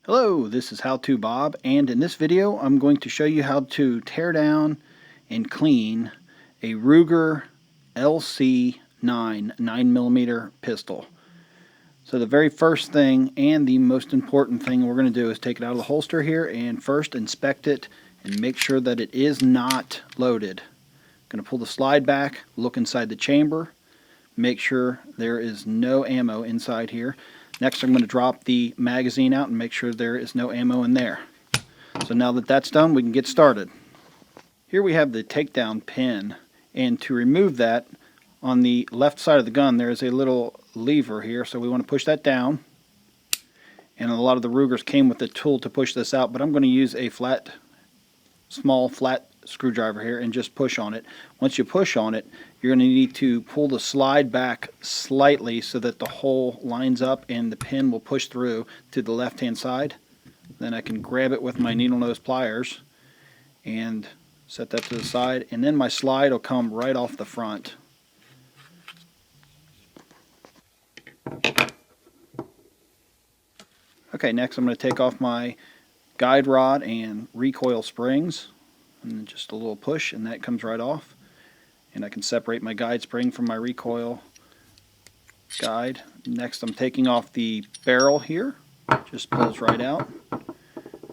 Hello, this is How To Bob, and in this video I'm going to show you how to tear down and clean a Ruger LC9 9mm pistol. So the very first thing and the most important thing we're going to do is take it out of the holster here and first inspect it and make sure that it is not loaded. I'm going to pull the slide back, look inside the chamber, make sure there is no ammo inside here. Next, I'm going to drop the magazine out and make sure there is no ammo in there. So now that that's done, we can get started. Here we have the takedown pin, and to remove that, on the left side of the gun there is a little lever here, so we want to push that down. And a lot of the Rugers came with the tool to push this out, but I'm going to use a small flat screwdriver here and just push on it. Once you push on it, you're going to need to pull the slide back slightly so that the hole lines up and the pin will push through to the left hand side. Then I can grab it with my needle nose pliers and set that to the side, and then my slide will come right off the front. Okay, next I'm going to take off my guide rod and recoil springs, and just a little push and that comes right off. And I can separate my guide spring from my recoil guide. Next I'm taking off the barrel here, just pulls right out,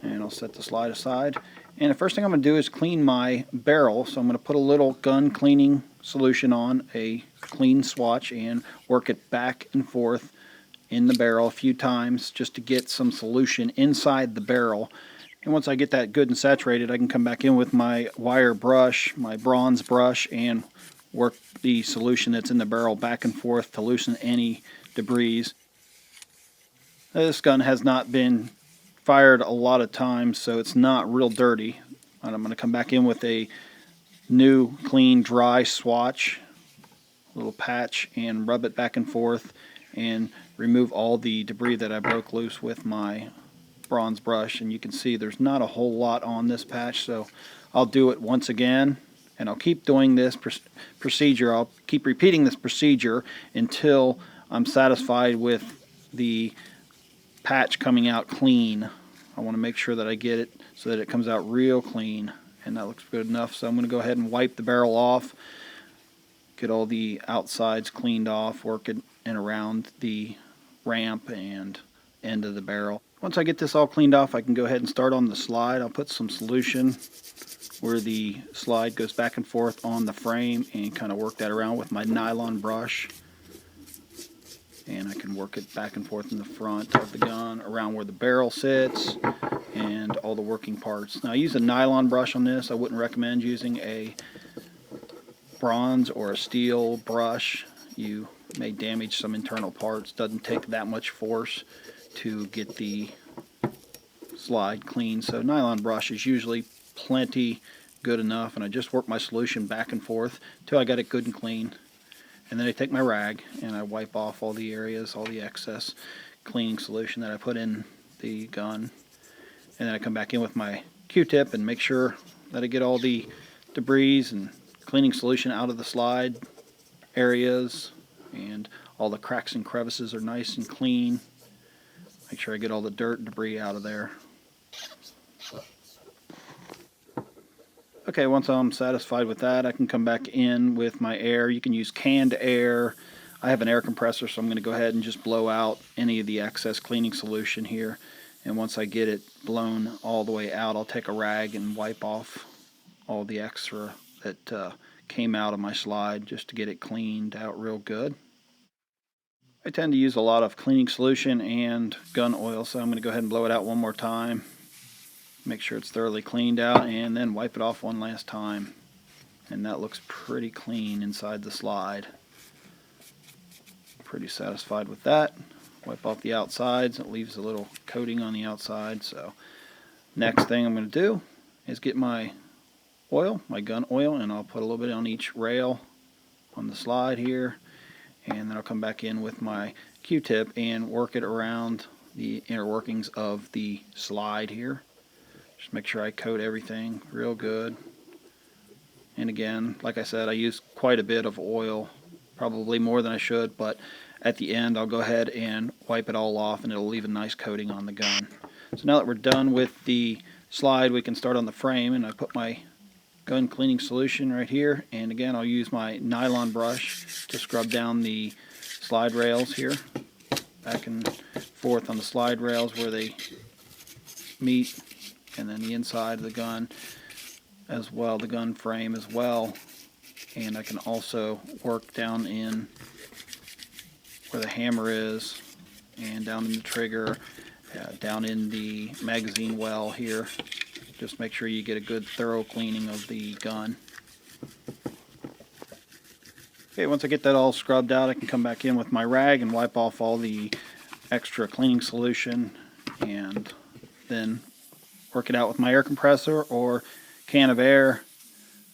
and I'll set the slide aside. And the first thing I'm going to do is clean my barrel, so I'm going to put a little gun cleaning solution on a clean swatch and work it back and forth in the barrel a few times just to get some solution inside the barrel. And once I get that good and saturated, I can come back in with my wire brush, my bronze brush, and work the solution that's in the barrel back and forth to loosen any debris. This gun has not been fired a lot of times, so it's not real dirty. And I'm going to come back in with a new, clean, dry swatch, little patch, and rub it back and forth and remove all the debris that I broke loose with my bronze brush. And you can see there's not a whole lot on this patch, so I'll do it once again, and I'll keep doing this procedure. I'll keep repeating this procedure until I'm satisfied with the patch coming out clean. I want to make sure that I get it so that it comes out real clean, and that looks good enough. So I'm going to go ahead and wipe the barrel off, get all the outsides cleaned off, work it in around the ramp and end of the barrel. Once I get this all cleaned off, I can go ahead and start on the slide. I'll put some solution where the slide goes back and forth on the frame and kind of work that around with my nylon brush. And I can work it back and forth in the front of the gun around where the barrel sits and all the working parts. Now I use a nylon brush on this. I wouldn't recommend using a bronze or a steel brush. You may damage some internal parts. Doesn't take that much force to get the slide clean, so nylon brush is usually plenty good enough, and I just work my solution back and forth till I got it good and clean. And then I take my rag and I wipe off all the areas, all the excess cleaning solution that I put in the gun, and then I come back in with my Q-tip and make sure that I get all the debris and cleaning solution out of the slide areas, and all the cracks and crevices are nice and clean. Make sure I get all the dirt and debris out of there. Okay, once I'm satisfied with that, I can come back in with my air. You can use canned air. I have an air compressor, so I'm going to go ahead and just blow out any of the excess cleaning solution here. And once I get it blown all the way out, I'll take a rag and wipe off all the extra that came out of my slide just to get it cleaned out real good. I tend to use a lot of cleaning solution and gun oil, so I'm going to go ahead and blow it out one more time. Make sure it's thoroughly cleaned out, and then wipe it off one last time. And that looks pretty clean inside the slide. Pretty satisfied with that. Wipe off the outsides. It leaves a little coating on the outside. So next thing I'm going to do is get my oil, my gun oil, and I'll put a little bit on each rail on the slide here. And then I'll come back in with my Q-tip and work it around the inner workings of the slide here. Just make sure I coat everything real good. And again, like I said, I use quite a bit of oil, probably more than I should, but at the end I'll go ahead and wipe it all off, and it'll leave a nice coating on the gun. So now that we're done with the slide, we can start on the frame, and I put my gun cleaning solution right here, and again I'll use my nylon brush to scrub down the slide rails here, back and forth on the slide rails where they meet, and then the inside of the gun as well, the gun frame as well. And I can also work down in where the hammer is, and down in the trigger, down in the magazine well here. Just make sure you get a good thorough cleaning of the gun. Okay, once I get that all scrubbed out, I can come back in with my rag and wipe off all the extra cleaning solution, and then work it out with my air compressor or can of air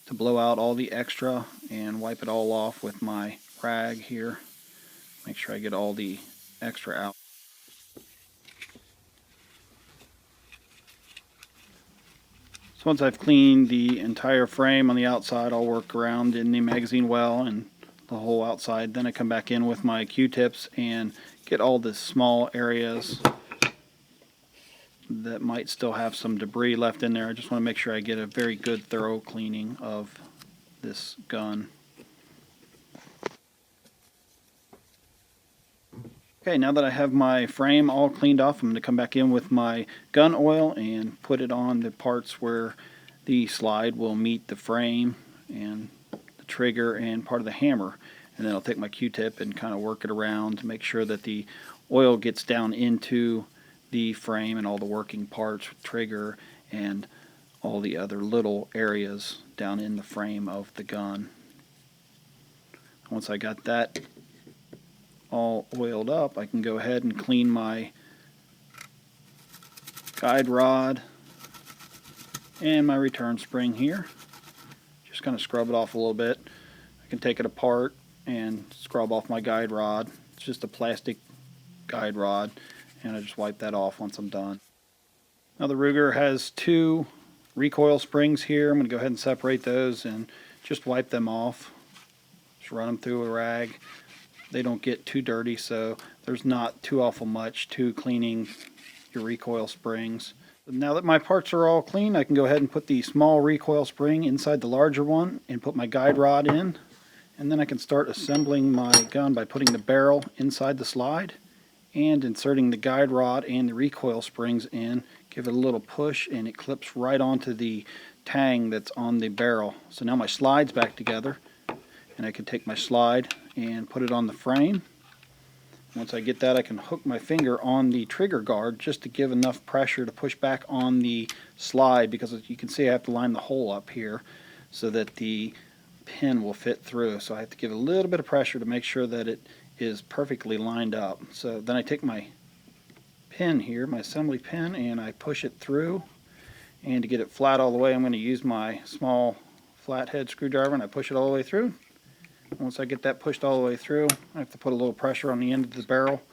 to blow out all the extra, and wipe it all off with my rag here. Make sure I get all the extra out. So once I've cleaned the entire frame on the outside, I'll work around in the magazine well and the whole outside. Then I come back in with my Q-tips and get all the small areas that might still have some debris left in there. I just want to make sure I get a very good thorough cleaning of this gun. Okay, now that I have my frame all cleaned off, I'm going to come back in with my gun oil and put it on the parts where the slide will meet the frame and the trigger and part of the hammer. And then I'll take my Q-tip and kind of work it around to make sure that the oil gets down into the frame and all the working parts, trigger, and all the other little areas down in the frame of the gun. Once I got that all oiled up, I can go ahead and clean my guide rod and my return spring here. Just kind of scrub it off a little bit. I can take it apart and scrub off my guide rod. It's just a plastic guide rod, and I just wipe that off once I'm done. Now the Ruger has two recoil springs here. I'm going to go ahead and separate those and just wipe them off. Just run them through a rag. They don't get too dirty, so there's not too awful much to cleaning your recoil springs. Now that my parts are all clean, I can go ahead and put the small recoil spring inside the larger one and put my guide rod in, and then I can start assembling my gun by putting the barrel inside the slide and inserting the guide rod and the recoil springs in. Give it a little push and it clips right onto the tang that's on the barrel. So now my slide's back together, and I can take my slide and put it on the frame. Once I get that, I can hook my finger on the trigger guard just to give enough pressure to push back on the slide, because as you can see I have to line the hole up here so that the pin will fit through. So I have to give a little bit of pressure to make sure that it is perfectly lined up. So then I take my pin here, my assembly pin, and I push it through, and to get it flat all the way I'm going to use my small flathead screwdriver, and I push it all the way through. Once I get that pushed all the way through, I have to put a little pressure on the end of the barrel.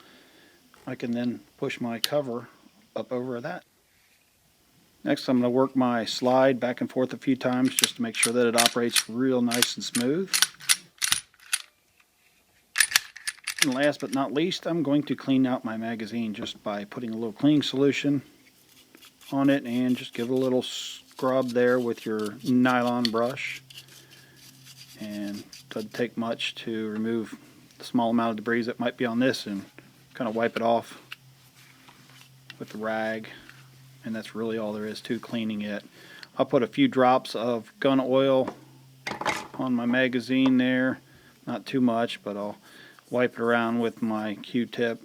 I can then push my cover up over that. Next, I'm going to work my slide back and forth a few times just to make sure that it operates real nice and smooth. And last but not least, I'm going to clean out my magazine just by putting a little cleaning solution on it, and just give it a little scrub there with your nylon brush. And it doesn't take much to remove the small amount of debris that might be on this, and kind of wipe it off with the rag, and that's really all there is to cleaning it. I'll put a few drops of gun oil on my magazine there, not too much, but I'll wipe it around with my Q-tip,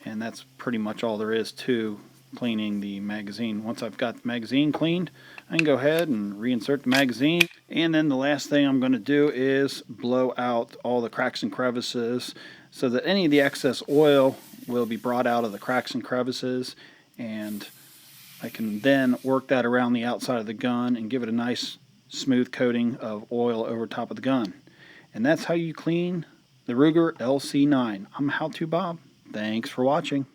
and that's pretty much all there is to cleaning the magazine. Once I've got the magazine cleaned, I can go ahead and reinsert the magazine, and then the last thing I'm going to do is blow out all the cracks and crevices so that any of the excess oil will be brought out of the cracks and crevices, and I can then work that around the outside of the gun and give it a nice smooth coating of oil over top of the gun. And that's how you clean the Ruger LC9. I'm How To Bob. Thanks for watching.